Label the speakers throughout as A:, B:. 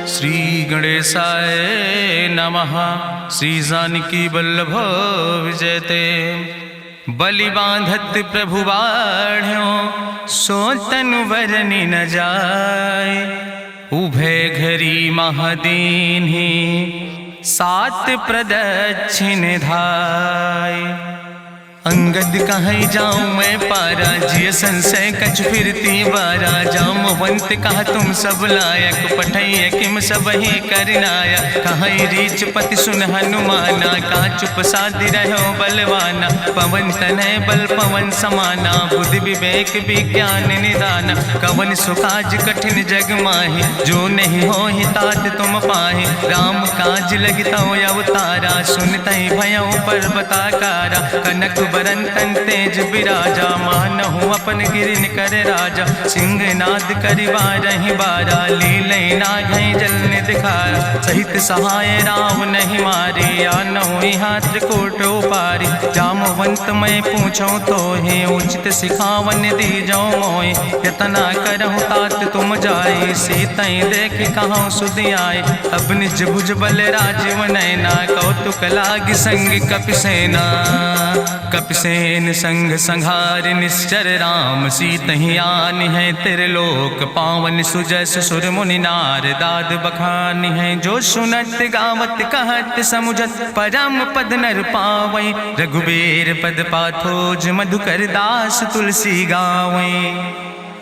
A: श्री गणेशाय नमः। श्री जानकी वल्लभ विजयते। बलि बांधत प्रभु बाढ़ो सो तनु बरनि न जाय। उभय घरी महादीन्हि सात प्रदक्षिण धाय। अंगद कहीं जाऊं मैं पारा जिय संशय कछ फिरती बारा। जामवंत कहा तुम सब लायक पठैय किम सब ही करनाया। कहीं रीच पति सुन हनुमाना कहा चुप साधि रहो बलवाना। पवन तनय बल पवन समाना बुद्धि विवेक विज्ञान निदाना। कवन सुकाज कठिन जग माहि जो नहीं हो ही तात तुम पाहि। राम काज लगता अवतारा सुनतहि भयो पर्वताकारा। कनक बरन तन तेज बिराजा मानहु अपन गिरिन कर राजा। सिंह नाद करिवा रही बारा लीले नागई जल दिखारा। सहित सहाय राम नहीं मारे आनहु हाथ कोट पारी। जामवंत मैं पूछो तो हे उचित सिखावन दी जाओ मोय। यतना करहु तात तुम जाए सीतई देख कहूँ सुध आए। अब निज भुज बल राजीव नैना कौतुक लाग संग कपिसेना। कपिसेन संग संहार निश्चर राम सीतहि आनि है त्रिलोक पावन। सुजस सुर मुनि नार दाद बखानि है। जो सुनत गावत कहत समुझत परम पद नर पावै। रघुबीर पद पाथोज मधुकर दास तुलसी गावै।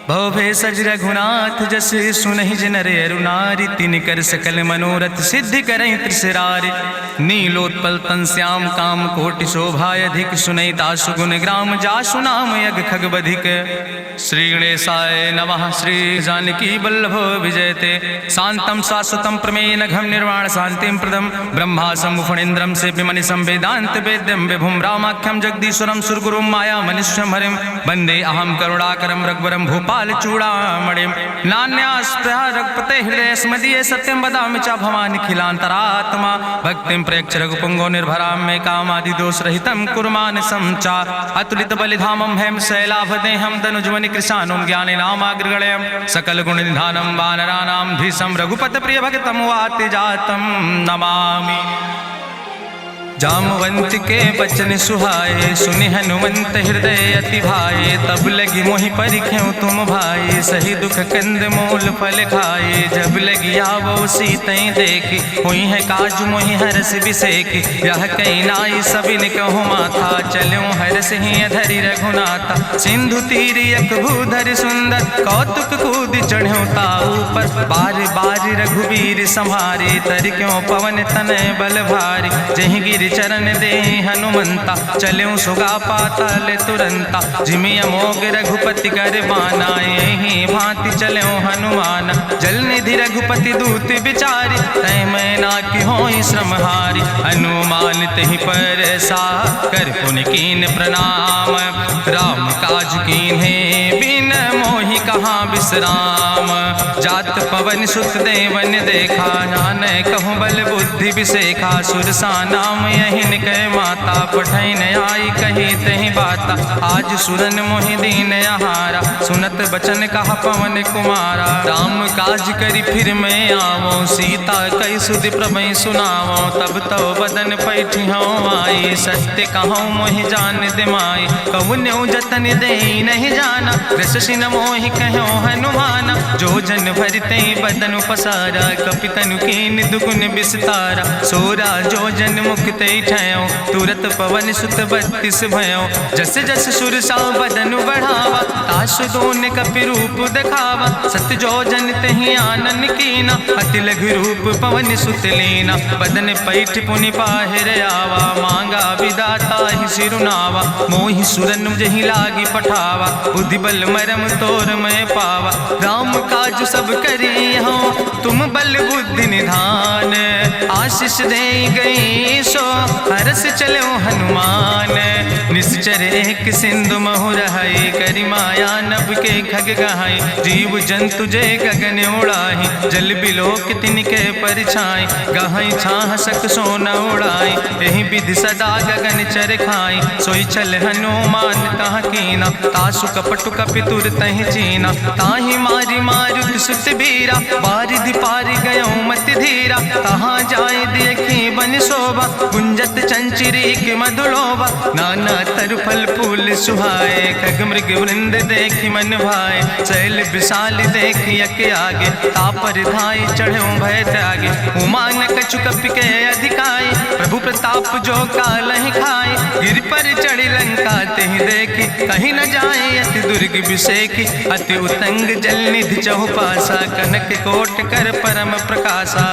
A: भवे सज रघुनाथ जस सुनहि जिनर अरुनारि। तिनकर सकल मनोरथ सिद्धि करहि त्रिसरारि। नीलोत्पल तन श्याम काम कोटि शोभाय अधिक। सुनहि दासु गुण ग्राम जासु नाम यज्ञ खग बधिक। श्री गणेशाय नमः। श्री जानकी वल्लभ विजयते। शांतम शाश्वतम प्रमेय नघम निर्वाण शांतिम प्रदम। ब्रह्मा शंभु फणीन्द्रम सेव्यमणि संवेदांत वेद्यम विभुम रामाख्यम जगदीश्वरम सुरगुरुम माया मनुष्यम हरिम। वंदे अहम करुणाकरम रघुवरम भूपाल चूड़ामणिम। नान्यास्पृहा रघुपते हृदय स्मदीये सत्यम वदामि च भवानि खिलांतरात्मा। भक्तिम प्रयच्छ रघुपुंगो निर्भराम मे कामादि दोष रहितम कुर्मान् समचा। अतुलित बलिधामम हेम शैलाभदेहम दनुजवनि कृशानुम ज्ञाने नामाग्रगण्यम। सकल गुण निधानम वानराणाम धीशम रघुपत प्रिय भक्तम वाति जातम नमामि। जामवंत के बचन सुहाए सुनि हनुमंत हृदय अति भाए। तब लगी मोहि परिख्यों तुम भाई सही दुख कंद मूल फल खाए। जब लगी आवो सीतई देखी हुई है काज मोहि हरस बिसेखी। यह कई नाई सबिन कहु माथा चलूं हरस ही अधरि रघुनाथा। सिंधु तीर यक भूधर सुंदर कौतुक कूद चढ़्यो ताऊ पर। बार बार रघुबीर संहारे तर क्यों पवन तनय बल भारी। जहि गिर चरण दे हनुमंता चल्यों सुगा पाताल तुरंता। जिमि अमोघ रघुपति कर बाना यही भांति चल्यों हनुमान। जल निधि रघुपति दूत बिचारी तय मैं ना कि होई श्रमहारी। हनुमान तहि पर सा कर पुनि कीन प्रणाम। राम काज कीन्हे बिन मोहि कहाँ विश्राम। जात पवन सुत देवन देखा नानय कहूँ बल बुद्धि विसेखा। सुरसा नाम यहिन कह माता पठैन आई कही तहि बाता। आज सुरन मोहि दीन आहारा सुनत बचन कहा पवन कुमारा। राम काज करी फिर मैं आवो सीता कई सुधि प्रभु सुनावो। तब तो बदन पैठी हूँ आई सत्य कहूँ मोहि जान दिमाई। कहुन्यु जतन दे नहीं जाना रससिन मोहि कहो हनुमाना। जो जन भरते बदन पसारा कपितनु कीन दुगुन विस्तारा। सोरा जो जन मुक्ते ठयो तुरत पवन सुत 32 भयो। जस जस सुरसा बदन बढ़ावा तासु दोन कपि रूप दिखावा। सत जो जन तहि आनन कीना अति लघु रूप पवन सुत लीना। बदन पैठ पुनि पाहिर आवा मांगा विदाता ही सिरुनावा। मोहि सुरन जहि लागी पठावा बुद्धि बल मरम तोर मैं पावा। राम काज सब करी हो तुम बल बुद्धि निधान। आशीष दे गई सो हरस चलो हनुमान। निश्चर एक सिंधु महु रहाई करी माया नभ के खग गहाई। जीव जंतु जे गगन उड़ाही जल बिलोक तिनके परछाई। गहाई छाह सक सोना उड़ाई यही विधि सदा गगन चर खाई। सोई चल हनुमान तहाँ कीना तासु कपटु कपि तुर तहि चीना। ताहि मारी मारुत सुत बीरा बारिधि पारि गयो मति रघुबीरा, कहाँ जाए देखी बन शोभा, गुंजत चंचरी के मधुलोभा, नाना तरु फल फूल सुहाए, खग मृग वृंद देखी मन भाए, शैल विशाल देखी यके आगे, तापर धाय चढ़ो भय त्यागे, उमान कछु कपि के अधिकाई, प्रभु प्रताप जो कालहि खाए, गिर पर चढ़ी लंका तेहि देखी, कहीं न जाए अति दुर्ग विषेखी, अति उतंग जल निधि चहुपासा, कनक कोट कर परम प्रकाशा,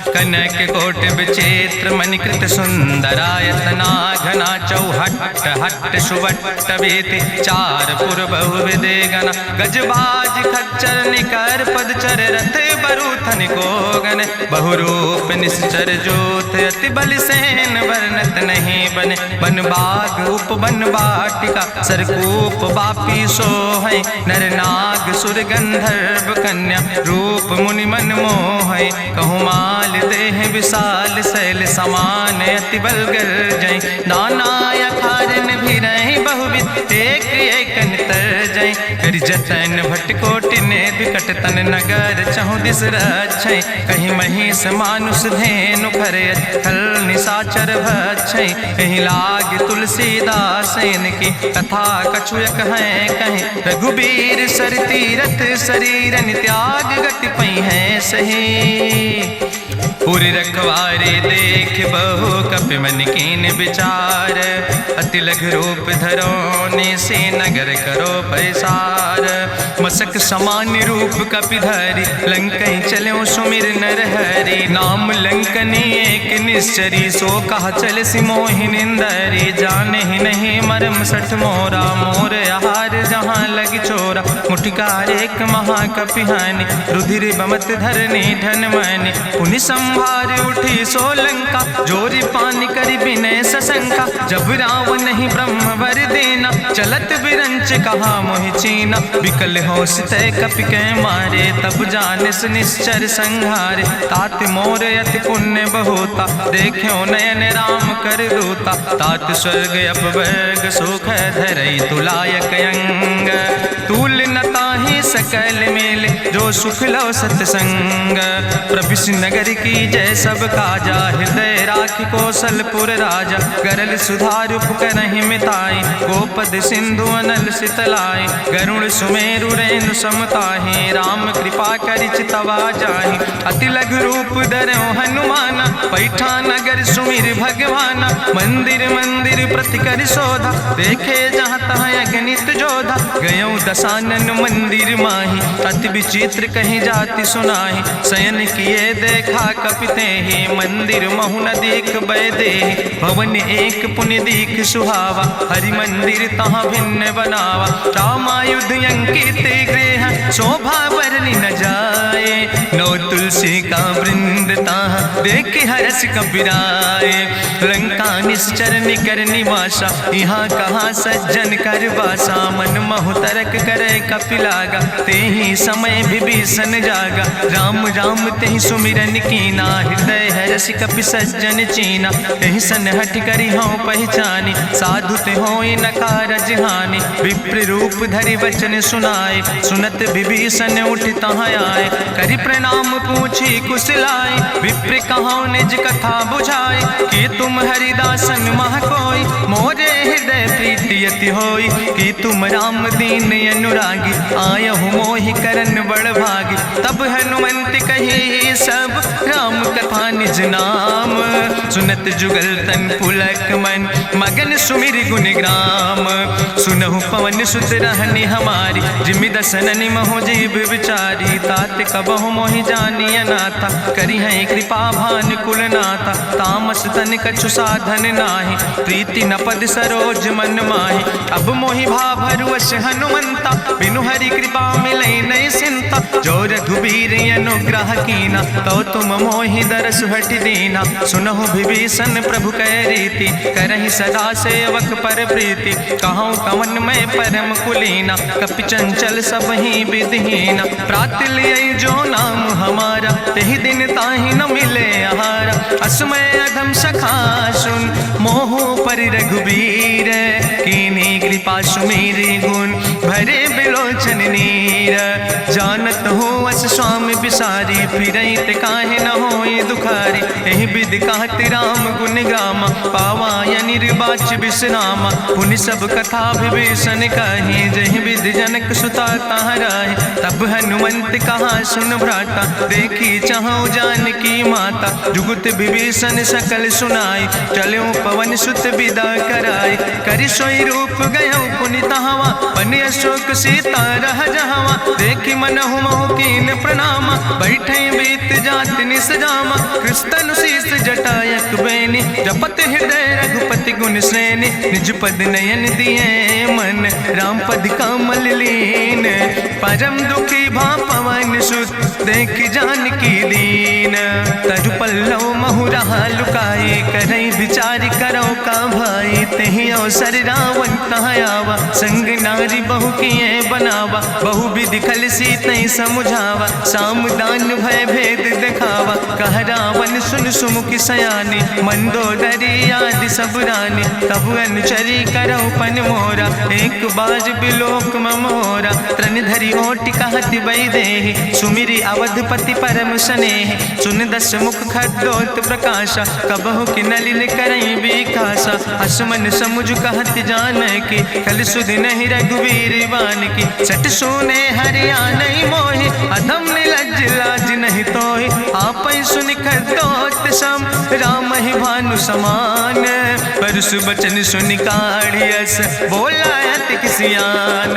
A: कनक कोट विचित्र मणिकृत सुंदरायतना, घना चौहट्ट हट्ट सुवट्ट वेति, चार पुर बहु विदे गण, गजबाज खच्चर निकर पदचर, रथ बरूथन को गण, बहुरूप निश्चर जोत, अति बल सेन वर्णत नहीं बने, बन बाग उप बन बाटिका, सरकूप बापी सोहै, नर नाग सुर गंधर्व कन्या, रूप मुनि मन मोहै, कहूँ माल देह विशाल शैल समान, अति बल गर्जै, नाना अखारन भी रही बहुविध, एक एक तर जय, कर जतन भटकोटि ने विकट तन नगर, चहु दिस रक्षै, कहीं महिष मानुष धेनु खरे, खल निशाचर भक्षै, कहीं लाग तुलसीदास इनकी, कथा कछुयक है कहीं, रघुबीर सर तीरथ शरीरन त्याग गति पई है सही, पूरी रखवारे देख बहु कपि मन कीन विचार, अति लघु रूप धरोने से नगर करो पैसार, मसक समान रूप कपि धरि, लंकई चलो सुमिर नर हरि, नाम लंकनी एक निश्चरी, सो कहा चल सिमोहि निंदरी, जाने ही नहीं मरम सठ मोरा, मोर आहार जहाँ लग चोरा, मुठिकार एक महाकपि हानि, रुधिर बमत धरनी धन मनि, पुनि संभार उठी सोलंका, जोरी पानी करी विनय सशंका, जब रावण नहीं ब्रह्म वर देना, चलत बिरंच कहा मोहि चीना, विकल होश तय कपि के मारे, तब जानिस निश्चर संहारे, तात मोर अति पुण्य बहुता, देख्यो नयन राम कर दूता, तात स्वर्ग अपवर्ग सुख धरई तुलायक अंग, तूल न ताहि सकल मेल, जो सुख लो सत्संग, प्रभिस नगर की जय सब काजा, हृदय राखि कौशलपुर राजा, गरल सुधार उपकरहि मिताई, गोपद सिंधु अनल सितलाई, गरुड़ सुमेरु रेणु समताहि, राम कृपा करि चितवा जाहि, अति लघु रूप धरौ हनुमाना, पैठा नगर सुमिर भगवाना, मंदिर मंदिर प्रति कर शोधा, देखे जहाँ तहाँ अगणित जोधा, गयौ दशानन मंदिर माही, अति विचित्र कहीं जाति सुनाही, शयन किए देखा कपिते ही, मंदिर महु न देख बैदे, भवन एक पुण्य दीख सुहावा, हरि मंदिर तहाँ भिन्न बनावा, रामायुध अंकित गृह, शोभा बरली न जाए, नौ तुलसी का वृंद तहाँ देख हरस कपिराए, लंका निश्चर निकर निवासा, यहाँ कहाँ सज्जन कर बासा, मन महु तरक करे कपिलागा, ते ही समय विभीषण जागा, राम राम तेहि सुमिरन कीना, हृदय हरस कपि सज्जन चीना, तेहि सन हठ करी हूँ पहचानी, साधु ते होई न कारज हानि, विप्र रूप धरि वचन सुनाए, सुनत विभीषण उठ तहाँ आए, करि प्रणाम पूछी कुशलाए, विप्र कहाँ निज कथा बुझाए, कि तुम हरिदासन मह कोई, मोरे हृदय प्रीति अति होई, कि तुम राम दीन अनुरागी, आयहु मोहि करन बड़ भागी, तब हनुमंत कही सब राम कथा निज नाम, सुनत जुगल तन पुलक मन, मगन सुमिर गुण ग्राम, सुनहु पवन सुत रहनी हमारी, जिमि दसननि महु जीव विचारी, तात कबहु मोहि जानी अनाथा, करी है कृपा भान कुल नाथा, तामस तन कछु साधन नाही, प्रीति न पद सरोज मन माही, अब मोहि भाभरुवश हनुमंता, बिनु हरि कृपा मिलै नहीं सिंता, जो रघुबीर अनुग्रह कीना, तो तुम मोहि दरस हट दीना, सुनहु विभीषण प्रभु कै रीति, करहि सदा सेवक पर प्रीति, कहूँ कवन में परम कुलीना, कपि चंचल सब ही विधिहीना, प्रात लिय जो नाम हमारा, तेहि दिन ताहि न मिले आहारा, असमय अधम सखा सुन, मोहु पर रघुबीर, कीन्ही कृपा सुमेरि गुण, भरे बिलोचन नीर, जानत हो अस स्वामी बिसारी, फिरई ते काहे न होई दुखारी। एहि विधि कहत राम गुण गामा, पावा निर्बाच विश्रामा। पुनि सब कथा विभीषण कही, जहि विधि जनक सुता कहाँ रहे। तब हनुमंत कहा सुन भ्राता, देखी चाहूँ जानकी माता। जुगुत विभीषण सकल सुनाई, चलो पवन सुत विदा कराई। करि सोई रूप गयो पुनि तहवा, बन अशोक सीता रह जहवा। देखी मनहु महु कीन प्रणामा, बैठे बीत जात निस जामा। कृष्ण शीस जटायक बेनी, जपत हृदय रघुपति गुण श्रेणी। निज पद नयन दिए मन, राम पद कमल लीन। परम दुखी भा पवन सुत, देख जानकी दीन। तरु पल्लव महु रहा लुकाई, करई विचार करो का भाई। तेहि अवसर रावण तहाँ आवा, संग नारी बहु किए बनावा। बहु विधि खल सीतै समुझावा, साम दान भय भेद दिखावा। कह रावण सुन सुमुखी सयानी, मंदोदरी आदि सब रानी। तब अनुचरी करो पन मोरा, एक बार बिलोक ममोरा। त्रन धरि ओटि कहत बई देहि, सुमिरी अवधपति परम स्नेह। सुन दस मुख खद्योत प्रकाशा, कबहु कि नलिन करई बिकासा। असमन समुझ कहत जानकी, कल सुध नहीं रघुवीर बान की। सट सुने हरियाणई मोहि, अधम निलज्ज लाज नहीं तोहि। आपै सुनि खद्योत सम, राम ही भानु समान। परसु बचन सुनि काढ़ियस, बोला अति किसियान।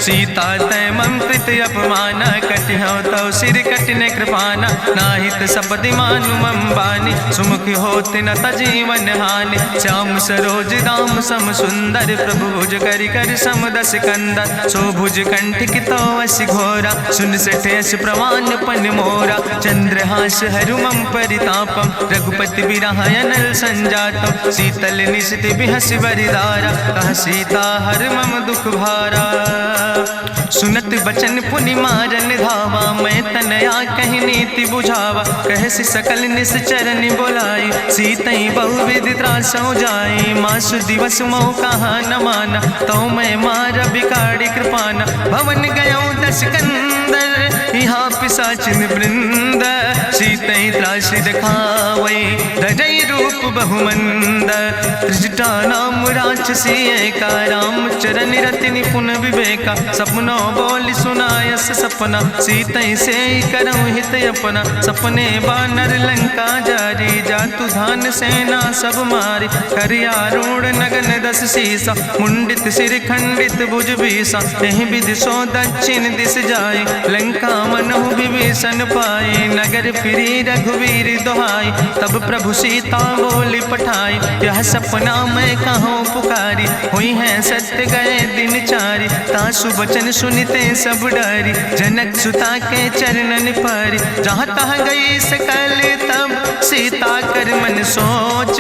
A: सीता तै मम कृत अपमाना, कटिहौ तौ सिर कटिन कृपाना। नाहित सपदि मानु मम बानी, सुमुख होत न तजीवन हानि। श्याम सरोज दाम सम सुंदर, प्रभु भुज करि कर सम दस कंदर। सो भुज कंठ कितो अस घोरा, सुन सठेस प्रमाण पन मोरा। चंद्रहास हरु मम परितापम, रघुपति बिरहायनल संजातम। शीतल निशित बिहस बरिदारा, कह सीता हर मम दुख भारा। सुनत बचन पुनि मारन धावा, मैं तनया कहि नीति बुझावा। कहसि सकल निश्चरन बोलाई, सीतई बहुविधि त्रासौ जाई। मासु दिवस मोह कहा न माना, तो मैं मार बिकाड़ी कृपाना। भवन गयो दस कंदर, यहाँ पिशाचिन वृंद। सीतई त्रास दिखावई, धजई रूप बहुमंद। त्रिजटा नाम राक्षसी एका, राम चरण रति निपुण विवेका। सपनो बोल सुनायस सपना, सीतई से करऊँ हित अपना। सपने बानर लंका जारी, जातु धान सेना सब मारी। करियारूढ़ नगन दस सीसा, मुंडित सिर खंडित भुज बीसा। एहि विधि सो दक्षिण दिस जाय, लंका मनहु विभीषण पाए। नगर फिरी रघुवीर दोहाई, तब प्रभु सीता बोली पठाई। यह सपना मैं कहूँ पुकारी, हुई है सत्य गए दिन चारी। तासु बचन सुनते सब डरी, जनक सुता के चरणन पर। जहाँ तहाँ गई सकल तब, सीता कर मन सोच।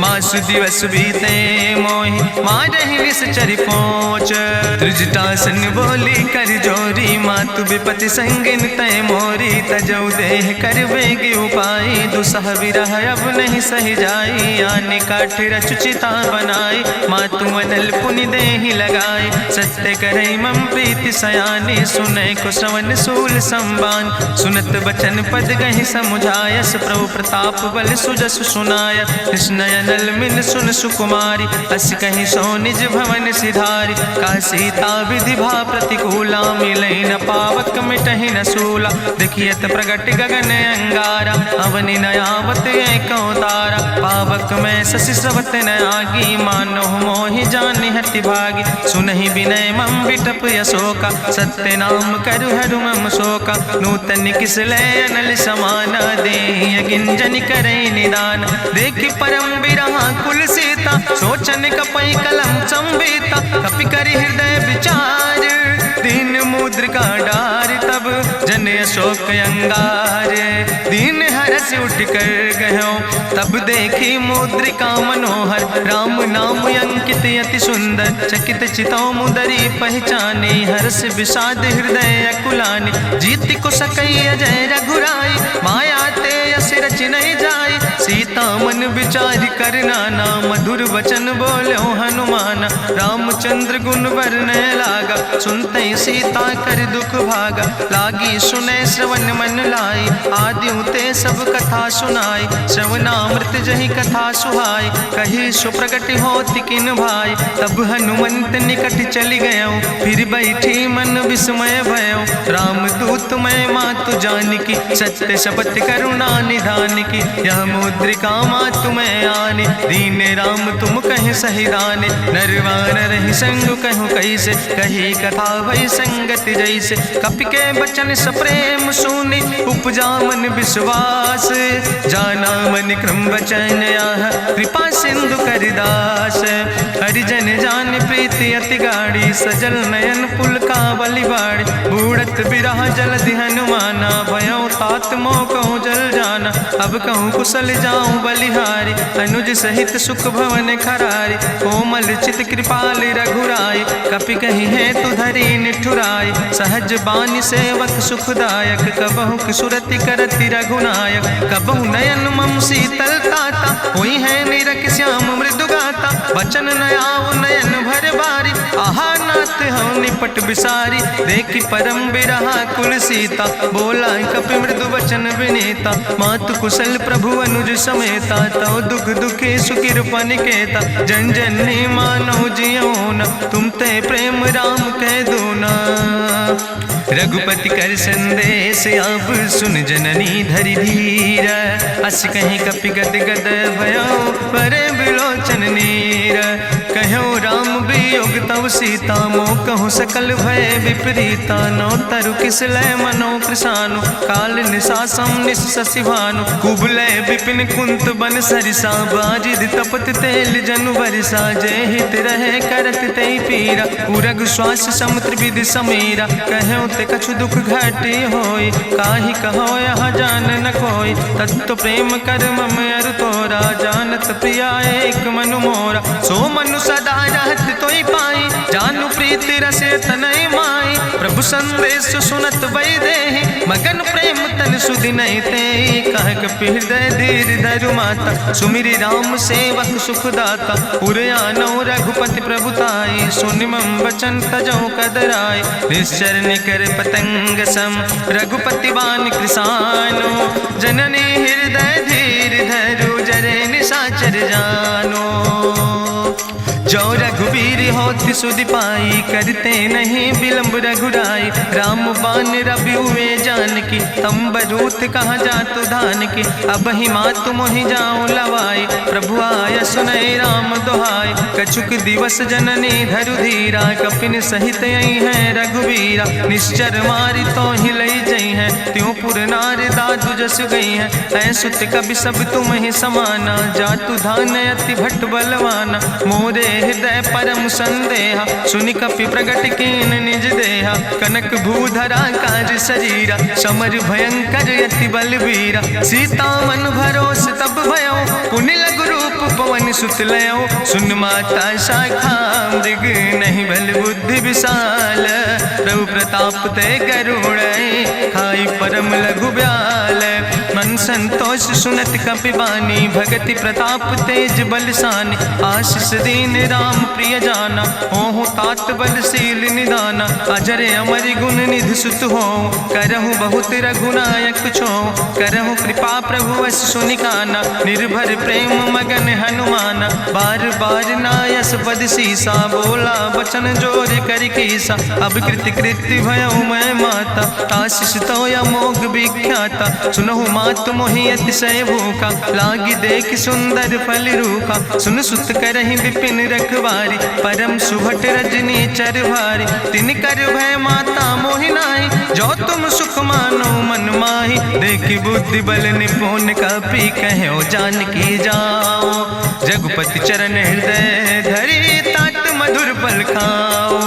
A: मासु दिवस बीते मोहि, मारहि निश्चर पहुँच। त्रिजटासन बोली कर जोरी, मातु विपति संगिन तय मोरी। तजौ देह कर बेगी उपाय, दुसह विरह अब नहीं सही जाई। आने काठ रचुचिता बनाई, मातु मनल पुनि देहि लगाई। सत्य करई मम प्रीति सयानी, सुनै को श्रवण सूल संबान। सुनत बचन पद गहि समुझायस, प्रभु प्रताप बल सुजस सुनाय। कृष्णयनल मिन सुन सुकुमारी, अस कहि सो निज भवन सिधारी। का सीता विधि भा प्रतिकूला, मिलै न पावक मिटहि न सूला। देखियत प्रगट गगन अंगारा, अवनि नयावत एको तारा। पावक में शशि स्रवत न आगी, मानो मोहि जानि हति भागी। सुनहि विनय मम विटप यशोका, सत्य नाम करु हरु मम शोका। नूतन किसले अनल समाना, देहि गिंजन करई निदान। देखि परम बिरहा कुल सीता, सोचन कपई कलम संवेता। कपि करि हृदय विचार, दीन मुद्रिका डार। तब जन अशोक अंगार, दीन हरस उठ कर गयो। तब देखी मुद्रिका मनोहर, राम नाम अंकित अति सुंदर। चकित चितौ मुदरी पहचाने, हर्ष विषाद हृदय अकुलाने। जीत को सकई अजय रघुराई, माया ते यस रच नहीं जाई। सीता मन विचार कर नाना, मधुर वचन बोलो हनुमाना। रामचंद्र गुण वरने लागा, सुनते सीता कर दुख भागा, लागी सुने श्रवण मन लाई, आदियों ते सब कथा सुनाई, श्रवणामृत जही कथा सुहाई, कही सुप्रगट होति किन भाई, तब हनुमंत निकट चली गयो, फिर बैठी मन विस्मय भयो, राम दूत मैं मातु जानकी, सत्य शपथ करुणा निधान की, यह मुद्रिका मातु मैं आने, दीन राम तुम कहे सही दाने, नरवान रही संग कहूँ कैसे, कही कथा भई संगति जैसे, कपि के बचन सप्रेम सुनी, उपजा मन विश्वास, जाना मन क्रम वचन आह, कृपा सिंधु करिदास, हरिजन जान प्रीति अति गाड़ी, सजल नयन पुलकावली बाड़ी, बूढ़त बिरह जलधि हनुमाना, भयो तात मोह कहूँ जल जाना, अब कहूँ कुशल जाऊँ बलिहारी, अनुज सहित सुख भवन खरारी, कोमल चित कृपाल रघुराई, कपि कही है तु धरी निठुराई, सहज बानी सेवक सुखदायक, कबहु किशुरति करति रघुनायक, कबहु नयन मम शीतल ताता, हुई है निरख श्याम मृदु गाता, बचन नयाव नयन भर बारी, आहा नाथ हम निपट बिसारी, देखी परम बिरहा कुल सीता, बोला कपि मृदु वचन विनीता, मातु कुशल प्रभु अनुज समेता, तव दुख दुखी सुकृपा निकेता, जन जननी मानो जियो न, तुम ते प्रेम राम कह दो ना, रघुपति कर संदेश अब सुन जननी धरि धीर, अस कहीं कपि गद गद भयो परे बिलोचन नीर, कहो राम वियोग तव सीता, मोह कहूँ सकल भय विपरीता, नौ तरु किस लय मनो कृशानु, काल निशासम निशि भानु, कुबलय विपिन कुंत बन सरिसा, बाजिद तपत तेल जनु बरिसा, जय हित रहे करत ते पीरा, उरग श्वास समुद्र विधि समीरा, कहो ते कछु दुख घटी होई, काहि कहो यहाँ जान न कोई, तत्व प्रेम कर मम अरु तोरा, जानत प्रिया एक मनु मोरा, सो मनु सदा रहत तोई पाई, जानु प्रीति रसे तनय माई, प्रभु संदेश सुनत वै देहि, मगन प्रेम तन सुधि नहीं ते, कह कपि हृदय धीर धरु माता, सुमिरि राम सेवक सुखदाता, उरयानो रघुपति प्रभुताई, सुनि मम वचन तजौ कदराई, निश्चर निकर पतंग सम, रघुपति बान कृसानो, जननी हृदय धीर धरु जरे निशाचर जानो, जो रघुवीर होति सुधि पाई, करते नहीं विलंब रघुराई, राम बान रवि हुए जानकी, तंबरूथ कहाँ जातु धान की, अब ही मातु मोहि जाऊँ लवाई, प्रभु आय सुनय राम दुहाई, कछुक दिवस जननी धरु धीरा, कपिन सहित यही है रघुवीरा, निश्चर मारी तो ही लई जई है, त्यों पुर नार दादु जस गई है, ऐसुत कभी सब तुम ही समाना, जातु धान अति भट्ट बलवाना, मोरे हृदय परम संदेहा, सुनि कपि प्रगट कीन निज देहा, कनक भूधरा काज शरीरा, समर भयंकर यति बलवीरा, सीता मन भरोस तब भयो, पुनि लघु रूप पवन सुत लयो, सुन माता शाखा मृग नहीं बल बुद्धि विशाल, प्रभु प्रताप ते गरुड़ खाई परम लघु ब्याल, मन संतोष सुनत कपि बानी, भगति प्रताप तेज बलसानी, आशीष दीन राम प्रिय जाना, ओहु तात बलशील निदाना, अजर अमर गुण निधि सुत हो, करहु बहुत रघुनायक छो, करहु कृपा प्रभु वश सुनिकाना, निर्भर प्रेम मगन हनुमाना, बार बार नायस पद सीसा, बोला बचन जोर कर कीसा, अब कृति कृति भयो मैं माता, आशीष तो अमोघ विख्याता, सुनहु मातु मोहि अतिशय भूखा, लागी देख सुंदर फल रूखा, सुन सुत करहि विपिन रखवारी, परम सुभट रजनी चर भारी, तिन कर भय माता मोहि नाहि, जो तुम सुख मानो मन माहि, देखि बुद्धि बल निपुण कपि कहो जानकी जाओ, रघुपति चरण हृदय धरि तात मधुर फल खाओ,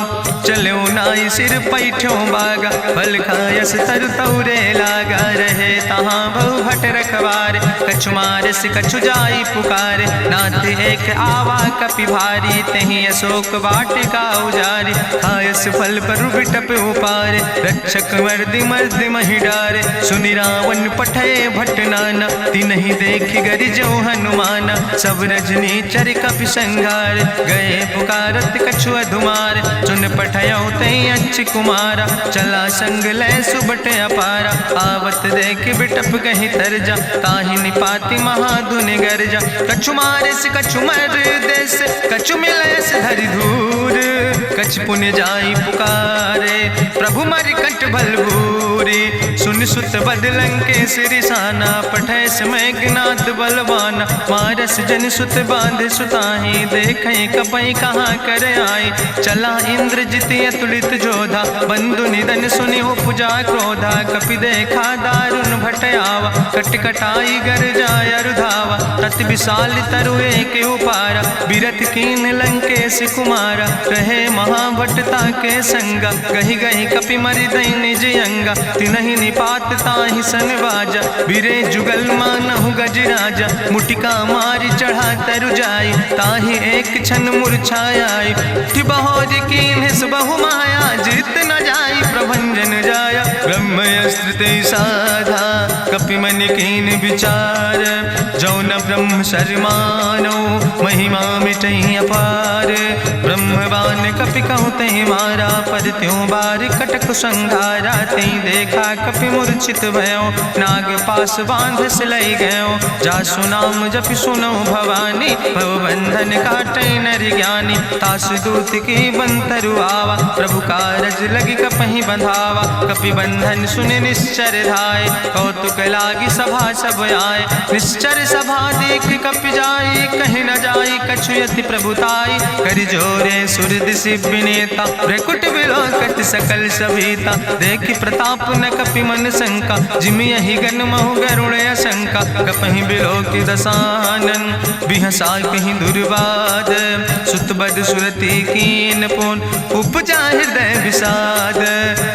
A: चलो नाई सिर पैठो बागा, फल खायस तरु तौरे लागा, रहे तहाँ बहु भट रखवारे। कछु मारस कछु जाई पुकारे, नाथ एक आवा कपि भारी। तहीं अशोक वाटिका उजारी, खायस फल पर बिटप उपारे। रक्षक मर्दि मर्दि महि डारे, सुनि रावण पठय भट नाना। तिन्हि देख गरिजो हनुमाना, सब रजनी चर कपि संघार। गए पुकारत कछु अधुमार, सुन पठयो तई अच्छ कुमारा। चला संग लै सुबट अपारा, आवत देख बिटप कहीं तरजा। ताहि निपाति महाधुनि गर्जा, कछु मारिस कछु मर देस। कछु मिलयस धरि धूर, कछ पुण्य जाई पुकारे। प्रभु मरि कंठ भल भूरी, सुन सुत बद लंकेश रिसाना। पठय समय ज्ञात बलवाना, मारस जन सुत बांध सुताहि। देखें कपई कहाँ कर आए, चला इंद्रजित अतुलित जोधा। बंधु निधन सुनि उपजा क्रोधा, कपि देखा दारुण भट आवा। कट कटाई गर जाय रुधावा, तत विशाल तरु एक उपारा। बिरथ कीन लंकेश कुमारा, रहे महाभटता के संगा। गहि गहि कपि मरि दई निज अंगा, तिन्हि निपात ताहि सन बाजा। बिरे जुगल मानहु गजराजा, मुटिका मारि चढ़ा तरु जाई। ताहि एक क्षण मूर्छाई, बहोज कीन्हिस बहु माया। जीत न जाई प्रभंजन जाया, ब्रह्मयस्त्र ते साधा। कपि मन कीन विचार, जौ न ब्रह्म शर्मानो। महिमा मिटई अपार, ब्रह्मवान कपि कहु तहि मारा। पर त्यों बार कटक संघारा, तई देखा कपि मूर्छित भयो। नाग पास बांध सिलई गयो, जासु नाम जपि सुनो भवानी। भव बंधन काटई नर ज्ञानी, तासु दूत की बंतरु आवा। प्रभु कारज लगी कपहि बंधावा, कपि बंधन सुनि निश्चर धाय। कौतुक लागी सभा सब आए, निश्चर सभा देख कपि जाई। कहीं न जाई कछु यति प्रभुताई, कर जोरे सुर दिसि विनेता। भ्रकुट विलोकत सकल सभीता, देखि प्रताप न कपि मन शंका। जिमि यहि गन महु गरुण शंका, कपहि बिलोकि दसानन। बिहसा कहीं दुर्वाद, सुत बद सुरति कीन पुन। उपजा हृदय विषाद,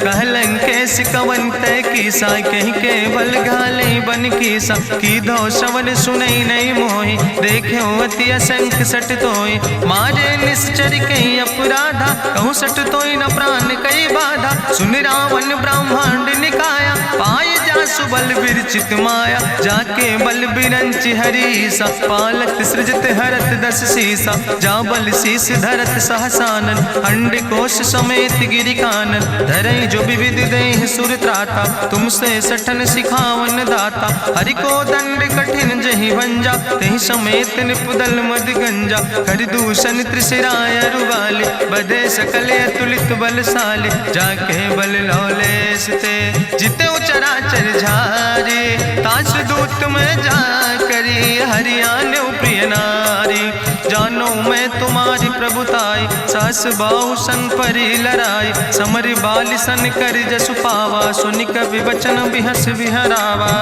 A: कह लंकेश कवन तय कीसा। कहीं केवल घाले बन कीसा, की दो श्रवण सुनई नहीं मोहि। देखे अति असंख सट तोय, मारे निश्चर कहीं अपराधा। कहूँ सट तोय न प्राण कई बाधा, सुन रावण ब्रह्मांड निकाया। पाय जासु बल विरचित माया, जाके बल बिरंचि हरीसा। पालत सृजत हरत दस सीसा, जा बल शीस धरत सहसानन। अंड कोश समेत गिरि कानन, धरई जो विविध देह सुर त्राता। तुमसे सठन सिखावन दाता, हरि को दंड कठिन जहि भंजा। तहि समेत निपुदल मद गंजा, कर दूषण त्रिशिराय रुवाले। बधे सकल अतुलित बलशाले, जाके बल लौलेस ते। जिते चराचर झारे, तास दूत में जा करी। हरियाणा प्रिय नारी, जानो मैं तुम्हारी प्रभुताई। सास बाहु सन परी लड़ाई, समर बाल सन कर जसु पावा। सुनि कवि वचन बिहस विहरावा,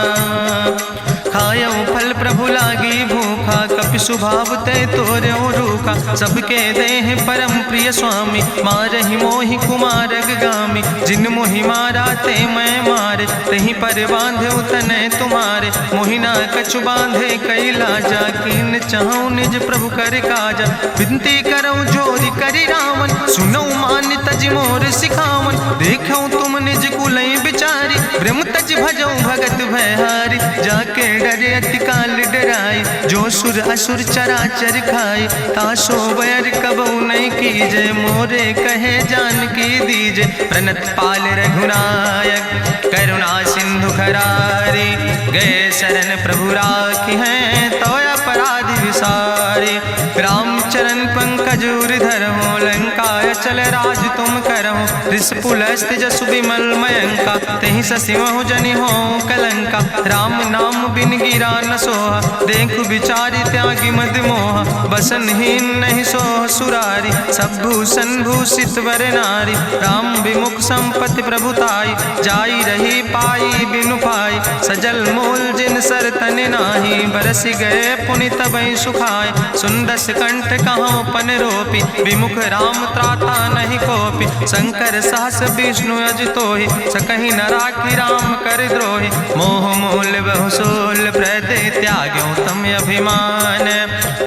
A: खायो फल प्रभु लागी भूखा। कपि स्वभाव ते तोर्यो रूखा, सबके देह परम प्रिय स्वामी। मारहि मोहि कुमार गामी, जिन मोहि मारा ते मैं मारे। तहीं पर बांधे तने तुम्हारे, मोहिना कछु बांधे कई लाजा। कीन चाहूं निज प्रभु कर काजा, विनती करऊं जोरी करी रावण। सुनऊ मान तज मोर सिखावन, देखऊं तुम निज कुलई बिचारी। ब्रह्म तज भजऊं भगत भयहारी, जाके डरे अति काल डराई। जो सुर असुर चराचर खाई, तासो बैर कबऊ नहीं कीजे। मोरे कहे जान की दीजे, प्रणत पाल रघुनायक करुणा सिंधु खरारी। गए शरण प्रभु राखी हैं, तो अपराध विसारी। रामचरण पंकज उर धरहु, लंकाय चल राज तुम करहु। रिसपुलस्त जसु विमल मयंका, तेहि ससिमहु जनि हो कलंका। राम नाम बिन गिरा न सोहा, देखु विचारि त्यागी मद मोहा। बसनहीन नहीं सोह सुरारी, सब भूषण भूषित वर नारी। राम विमुख संपत्ति प्रभुताई, जाई रही पाई बिनु पाई। सजल मूल जिन सर तन नाही, बरस गए पुनि तबहि सुखाए। सुंदस कंठ कहाँ पन रोपी, विमुख राम त्राता नहीं कोपी। शंकर सहस विष्णु अजितोहि, सकहि न राखी राम कर द्रोहि। मोह मूल बहुसूल प्रदे त्याग्यो तम अभिमान।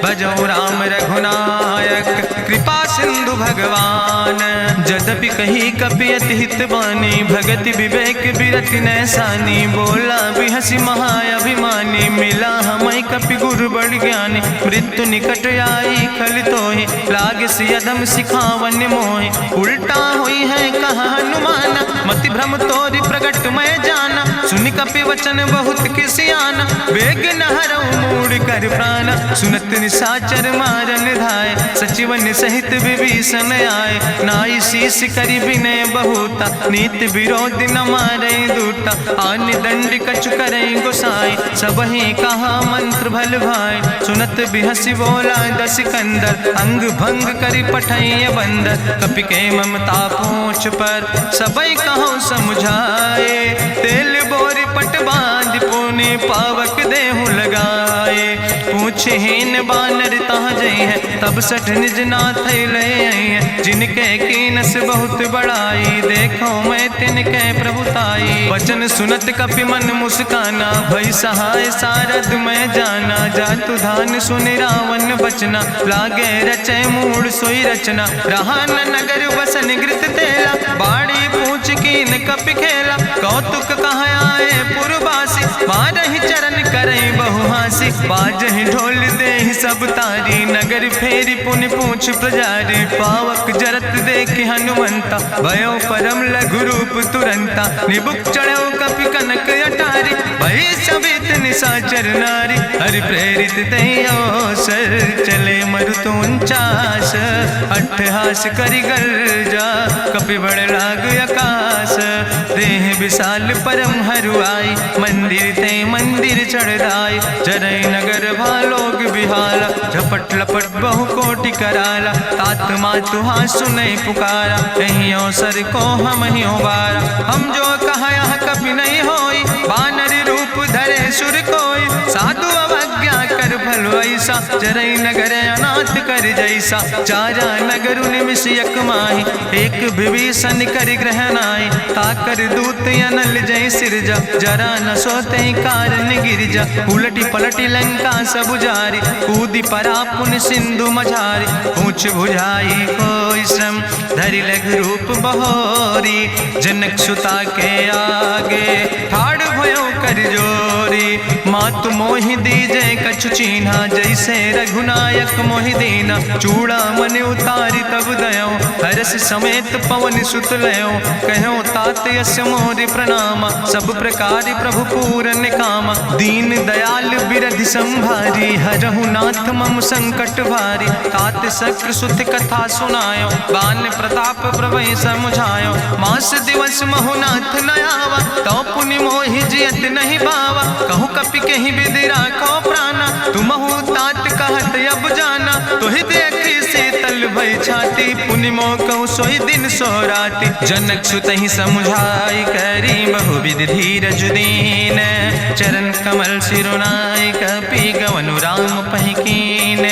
A: भजो राम रघुनायक कृपा सिंधु भगवान। यद्यपि कही कपि अति हित बानी, भगति विवेक बिरति नैसानी। बोला बिहसी महाअभिमानी, मिला हमै कपि गुरु बड़ ज्ञानी। मृत्यु निकट आई खल तोहि, लागे सियदम सिखावन मोहि। उल्टा हुई है कहा हनुमाना, मति भ्रम तोरि प्रगट मैं जाना। सुनि कपि वचन बहुत किसियाना, बेग न हरऊ मूढ़ कर प्राण। सुनत निशाचर मारन धाय, सचिवन सहित विभीषण आए। नाई शीस करि विनय बहुता, नीति विरोध न मारे दूता। आन दंड कछु करे गोसाई, सबहि कहा मंत्र भल भाई। सुनत बिहसी बोला दस कंदर, अंग भंग करि पठैय बंदर। कपि के ममता पूछ पर, सबई कहो समुझाए। तेल बोरी पट बांध पुनि पावक देहु लगाए। पूछहीन बानर तहाँ जई है, तब सठ निज नाथ ले आई है। जिनके कीनस बहुत बड़ाई, देखो मैं तिनके प्रभुताई। वचन सुनत कपि मन मुस्काना, भई सहाय सारद मैं जाना। जातु धान सुनि रावण बचना, लागे रचे मूढ़ सोई रचना। रहा न नगर बसन घृत तेला, बाड़ी पूछ कीन कपि खेला। कौतुक कहाँ आए पुरवासी, मारहि चरण करई बहु हासी। बाजहि ढोल देहि सब तारी, नगर फेरी पुनि पूछ प्रजारी। पावक जरत देख हनुमंता, भयो परम लघु रूप तुरंता। निबुक चढ़ो कपि कनक अटारी, भई सबित निशाचर नारी। हरि प्रेरित दई अवसर, चले मरुत 49। अट्ठहास करि गर्जा, कपि बड़ लाग आकाश। देह विशाल परम हरुआई, मंदिर ते मंदिर चढ़ाई। जरई नगर भालोग बिहाला, झपट लपट बहु कोटि कराला। तात मातु हाँ सुनै पुकारा, कहीं अवसर को हम ही उबारा। हम जो कहा यहाँ कभी नहीं होई, बानर रूप धरे सुर कोई। साधु अवज्ञा कर भल ऐसा, जरई नगर अनाथ कर जैसा। चारा नगर निमिष यक माही, एक विभीषण कर ग्रह नाई। ताकर दूत अनल जय सिरजा, जरा न सोते कारण गिरजा। उलटी पलटी लंका सब जारी, कूदी परा पुन सिंधु मझारी। पूछ बुझाई कोई श्रम, धरि लघु रूप बहोरी। जनक सुता के आगे, ठाड़ भयो कर जोरी। मातु मोहि दीजे कछु चीन्हा, जैसे रघुनायक मोहि दीना। चूड़ा मन उतारी तब दयो, हरस समेत पवन सुत लयो। कहो तात यस मोरि प्रणामा, सब प्रकार प्रभु पूरन कामा। दीन दयाल बिरधि संभारी, हरहु नाथ मम संकट भारी। तात शक्र सुत कथा सुनायो, बान प्रताप प्रभय समुझायो। मास दिवस महु नाथ न आवा, तो पुनि मोहि जियत नहीं बावा। कहूँ कपि कहीं विधि राखो प्राणा, तुमहु तात कहत अब जाना। तुहि देखी शीतल भई छाती, पुनि मोह कहूँ सोई दिन सो राति। जनक सुतहि समुझाई, करी बहुविधि धीरज दीन। चरण कमल सिरुनाई, कपि गवनु राम पहि कीन।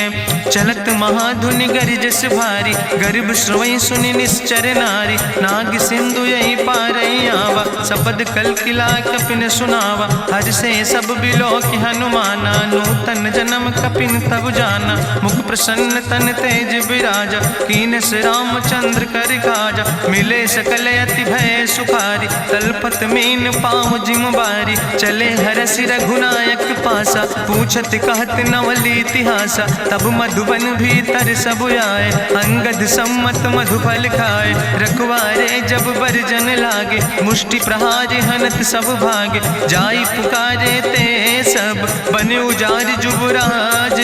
A: चलत महाधुनि गरिजस भारी, गर्भ श्रोई सुनि निश्चर नारी। नाग सिंधु यही पारई आवा, सबद कल किला कपिन सुनावा। हर से सब बिलो कि हनुमाना, नूतन जन्म कपिन तब जाना। मुख प्रसन्न तन तेज विराजा, कीनस रामचंद्र कर काजा। मिले सकल अति भय सुखारी, तलपत मीन पाँव जिम बारी। चले हरसि रघुनायक पासा, पूछत कहत नवल इतिहासा। तब मधुबन भीतर सब आए, अंगद सम्मत मधुफल खाए। रखवारे जब बरजन लागे, मुष्टि प्रहारे हनत सब भागे। जाई पुकारे ते सब, बने उजार जुबराज।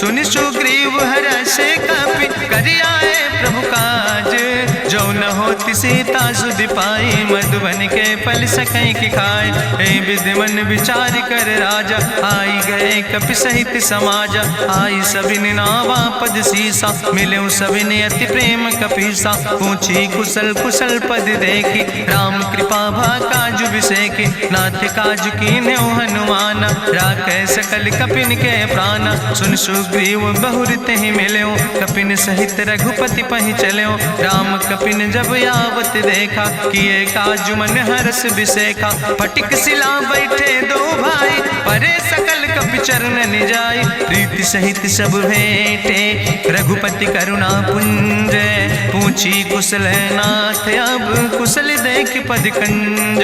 A: सुनि सुग्रीव हर्षे कपि, करि आए प्रभु काज। जो न होति सीता सुध पाई, मधुबन के फल सकई की खाए। ए विधि मन विचार कर राजा, आई गए कपि सहित समाजा। आई सबिन नावा पद सीसा, मिले सबिन अति प्रेम कपीसा। पूछी कुशल कुशल पद देखी, राम कृपा भा काजु विसेखी। नाथ काजु कीन्हे हनुमान, राखे सकल कपिन के प्राण। सुन सुग्रीव बहुर तेहि मिल्यो, कपिन सहित रघुपति पहि चल्यो। राम कपिन जब आवत देखा, किए काजु मन हरस विसेखा। फटिक सिला बैठे दो भाई, परे सकल कपि चरण जाय। प्रीति सहित सब भेंटे, रघुपति करुणा पुंज। पूछी कुशल नाथ, अब कुशल देख पद कंज।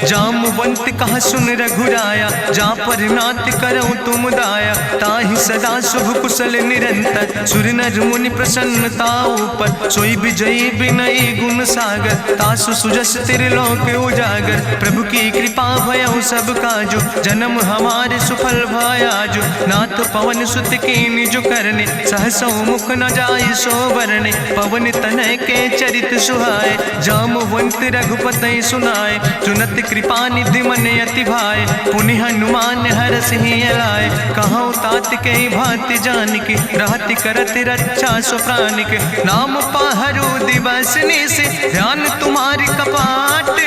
A: जामवंत कहा सुन रघुराया, जा पर नाथ करऊं तुम दाया। ताहि सदा शुभ कुशल निरंतर, सुर नर मुनि प्रसन्नता ऊपर। सोई विजयी विनयी गुण सागर, तासु सुजस त्रिलोक उजागर। प्रभु की कृपा भयउ सब काजु, जन्म हमारे सुफल भयाजु। नाथ पवन सुत कीन्हि जो करने, सहसौ मुख न जाय सो बरने। पवन तनय के चरित सुहाए, जामवंत रघुपति सुनाए। चुनत कृपा निधि मन अति भाए, पुनि हनुमान हरषि लाए। कहौं तात के भांति जानकी, रहति करत रक्षा सो प्राणिक। नाम पाहरु दिवस निश, ध्यान तुम्हारी कपाट।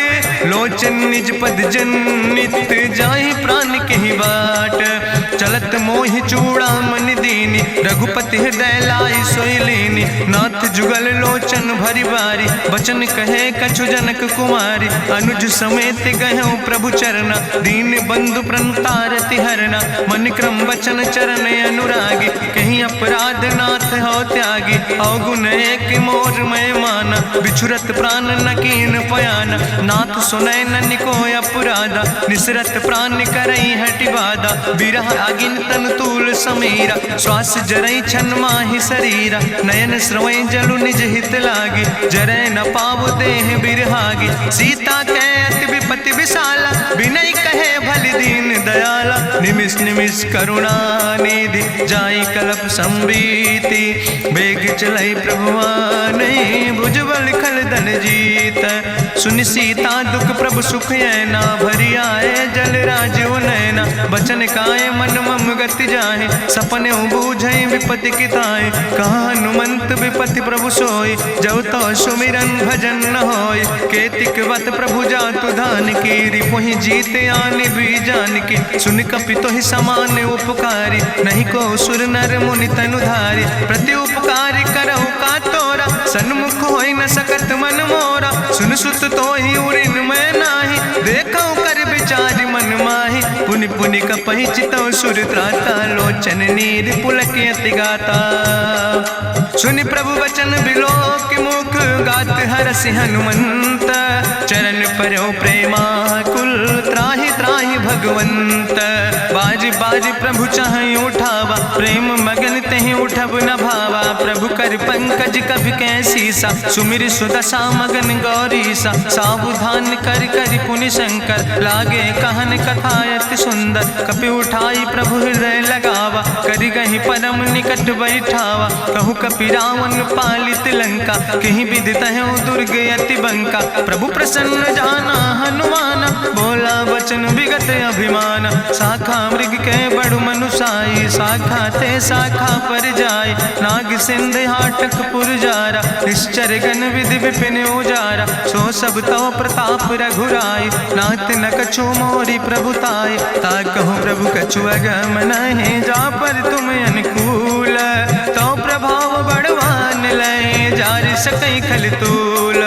A: लोचन निज पद जनित, जाहि प्राण के ही बाट। चलत मोहि चूड़ामणि दीनी, रघुपति हृदय लाई सोई लीनी। नाथ जुगल लोचन भरि बारी, बचन कहे कछु जनक कुमारी। अनुज समेत गहऊँ प्रभु चरना, दीन बंधु प्रणतारति हरना। मन क्रम वचन चरण अनुरागी, कहीं अपराध नाथ हो त्यागी। अवगुण एक मोर मैं माना, बिछुरत प्राण न कीन पयाना। नाथ सुनय ननि को अपराधा, निसरत प्राण करई हटि बाधा। बिरह अगिन तन तूल समीरा, श्वास जरई छन माहि शरीरा। नयन श्रवई जलु निज हित लागी, जरय न पाव देह बिरहागी। सीता के अति विपति विशाला, विनय कहे भलि दीन दयाला। निमिष निमिष करुणा निधि, जाई कलप संबीति। बेग चलई प्रभुआनहि, भुजबल खल धन जीत। सुनि सीता दुख प्रभु सुख ऐना, भरि आए जल राजो नैना। बचन काए मन मम गति जाहे, सपने बूझई विपति किताए। कहा हनुमंत विपति प्रभु सोई, जब तो सुमिरन भजन न होय। केतिक वत प्रभु जातु धान की, रिपुहि जीत आने भी जान की। सुन कपि तोहि समान उपकारी, नहीं को सुर नर मुनि तनु धारी। प्रति उपकारी करहु का तोरा, सन्मुख होई न सकत मन मोरा। सुन सुत तोहि उरिन मैं नाही, देखौ कर विचार मन माहि। पुनि पुनि कपहि चितौ सुर त्राता, लोचन नीर पुलक अति गाता। सुनि प्रभु वचन बिलोक मुख, गात हरषि हनुमंत। चरण परौ प्रेमाकुल, त्राहि त्राहि भगवंत। बाज बाज प्रभु चाहि उठावा, प्रेम मगन तेहि उठब न भावा। प्रभु कर पंकज कभि कैसीसा, सुमिर सुदशा मगन गौरीसा। सावधान कर कर पुनि शंकर, लागे कहन कथा अति सुंदर। कपि उठाई प्रभु हृदय लगावा, करि गहि परम निकट बैठावा। कहु कपि रावण पालित लंका, कहि विधि तहु दुर्ग अति बंका। प्रभु प्रसन्न जाना हनुमाना, बोला वचन विगत अभिमान। शाखा मृग के बड़ु मनुसाई, शाखा ते शाखा पर जाय। नाग सिंध हाटक पुरजारा, निश्चर गण विधि विपिन उजारा। सो सब तव प्रताप रघुराई, नाथ न कछु मोरी प्रभुताई। ताकहु प्रभु कछु अगम नहीं, जा पर तुम अनुकूल। तो प्रभाव बड़वान लय, जार सकई खल तूल।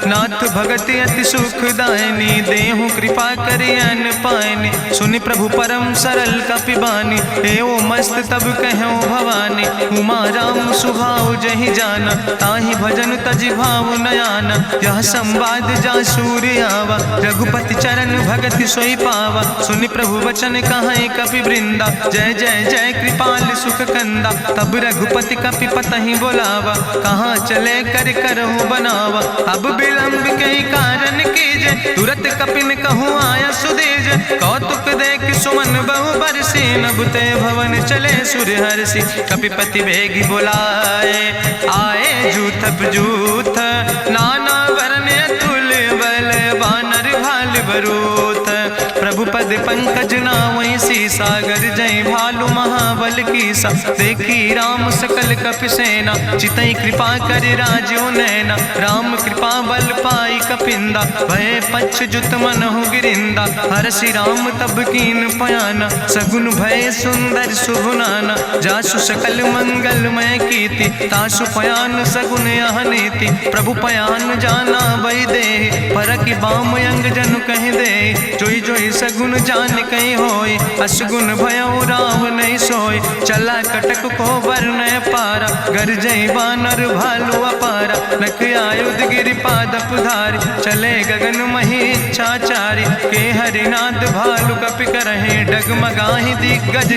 A: नाथ भगति अति सुखदायनी, देहु कृपा करि अन पायनि। सुनि प्रभु परम सरल कपिबानी, एवं मस्त तब कहूँ भवानी। उमा राम सुभाव जहि जाना, ताहि भजन तजि भाव नयाना। यह संवाद जा सूर्य आवा, रघुपति चरण भगति सोई पावा। सुनि प्रभु वचन कहाई कपि वृंदा, जय जय जय कृपाल सुख कंदा। तब रघुपति कपि पतहि बोलावा, कहाँ चले कर करहु बनावा। अब विलंब कई कारण कीजे, तुरत कपिन कहूँ आया सुदेज। कौतुक देख सुमन बहु बरसी, नभते भवन चले सूर्य हर्षि। कपिपति बेगी बुलाए, आए जूथ जूथ नाना वरने बरूथ। प्रभु पद पंकज नावै सागर जय भालु महाबल कीसा। देखी राम सकल कपि सेना चितई कृपा कर राजो नैना। राम कृपा बल पाई कपिंदा भय पछ जुत मनहु गिरिंदा। हरषि राम तब कीन पयाना सगुन भय सुंदर शुभ नाना। जासु सकल मंगलमय कीर्ति तासु पयान सगुन यह नीति। प्रभु पयान जाना बई दे परखि बाम अंग जनु कह दे। जोई जोई सगुन जान कहीं होय असगुन भयो राम नहीं सोय। चला कटक को वर्ण पारा गरजई बानर भालू अपारा। नख आयुध गिरि पादप धारी चले गगन मही इच्छाचारी। के हरिनाद भालु कपि करहि डगमगाहि दिग्गज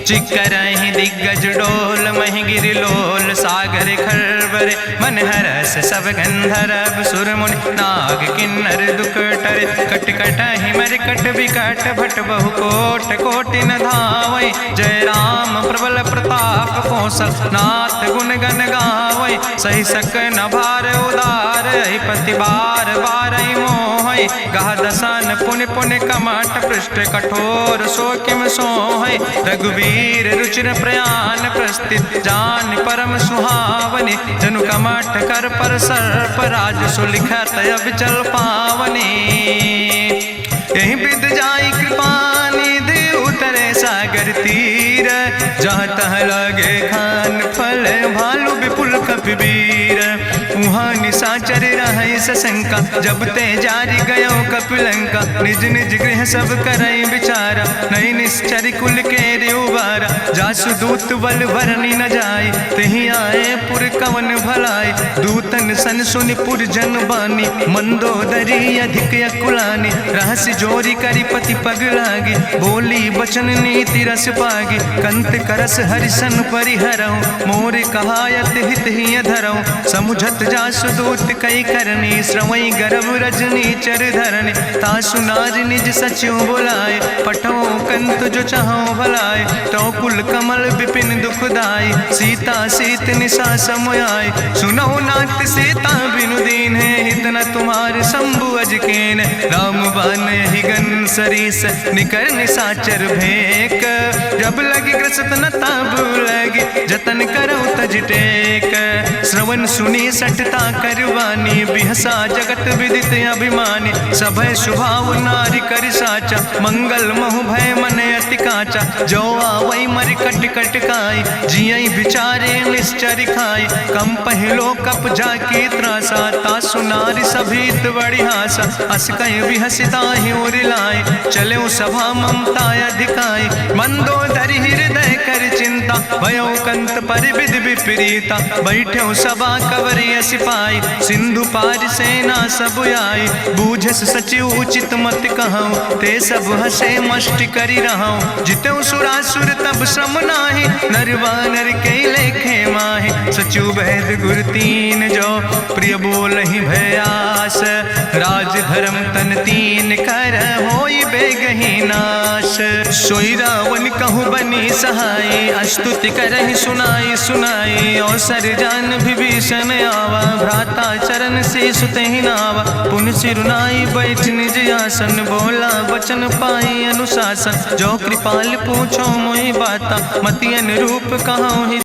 A: चिकरहि दिग्गज डोल महि गिरि लोल। सागर खरबर मन हरस सब गंधर्व सुर मुनि नाग किन्नर दुख टरे। कट कटहि मरकट विकट भट बहु कोट कोटि न धावै। जय राम प्रबल प्रताप कौशल नाथ गुण गण गावै। सही सक न भार उदार पति बार बार मोहै। गह दसन पुनि पुनि कमठ पृष्ठ कठोर सो किम सोहै। रघुवीर रुचिर प्रयाण प्रस्थित जान परम सुहावनी। जनु कमठ कर पर सर्प राज सुलिखत अविचल पावनी। यही विद जाई कृपा निधि उतरे सागर तीर। जहाँ तह लगे खान फल भालू विपुल कपिवीर। उहाँ निशाचर रहै सशंका जब ते जारी गयो कपिलंका। निज निज गृह सब करई विचारा नहीं निश्चर कुल के उबारा। जासु दूत बल भरनी न जाय तेहि आए पुर कवन भलाई। दूतन सन सुनि पुर जन बानी मंदोदरी अधिक अकुलानी। रहस्य जोरी करी पति पग लागी बोली बचन नीति रस पागी। कंत करस हरिसन परिहरऊँ मोर कहायत हित ही धरऊँ। समुझत जासु दूत कई करनी श्रवई गर्भ रजनी चर धरनी। तासु नाज निज सचिव बुलाए पठो कंत जो चाहो भलाए। तो कुल कमल विपिन दुखदाई सीता सीत निशा समयाय। सुनो नाथ सीता बिनु दीन है हित न तुम्हार शंभु अजकेन। राम बान ही गन सरीस निकर निशाचर भेक। जब लगी ग्रसत न तब लगी जतन करो तज टेक। श्रवण सुनी सटता करवानी बिहसा जगत विदित अभिमानी। सभय स्वभाव नारी कर साचा मंगल महु भय मन अति काचा। जो आवै मर कट कट काई जियई बिचारे निश्चर खाई। कम पहलो कप जाकी त्रासा तासु नारी सभीत बड़ी हासा। अस कहीं बिहसिता ही उरिलाए चले सभा ममता अधिकाई। मंदोदरी हृदय कर चिंता भयो कंत पर विधि विपरीता। बैठो सभा कवरिय सिपाही सिंधु पार सेना सब आई। बूझस सचिव उचित मत कहूँ ते सब हसे मष्ट करी रहूँ। जितऊ सुरासुर तब श्रम नाही नर वानर के लेखे माहि। सचिव वैद गुर तीन जो प्रिय बोल ही भयास। राज धर्म तन तीन कर होई बेगही नाश। सोई रावण कहूँ बनी सहाय अस्तुति करहि सुनाई सुनाई। अवसर जान विभीषण आवा भ्राता चरण से सुतहि नावा। पुन सिरुनाई बैठ निज आसन बोला वचन पाई अनुशासन। जो कृपाल पूछो मोहि बाता मति अनुरूप कहूँ।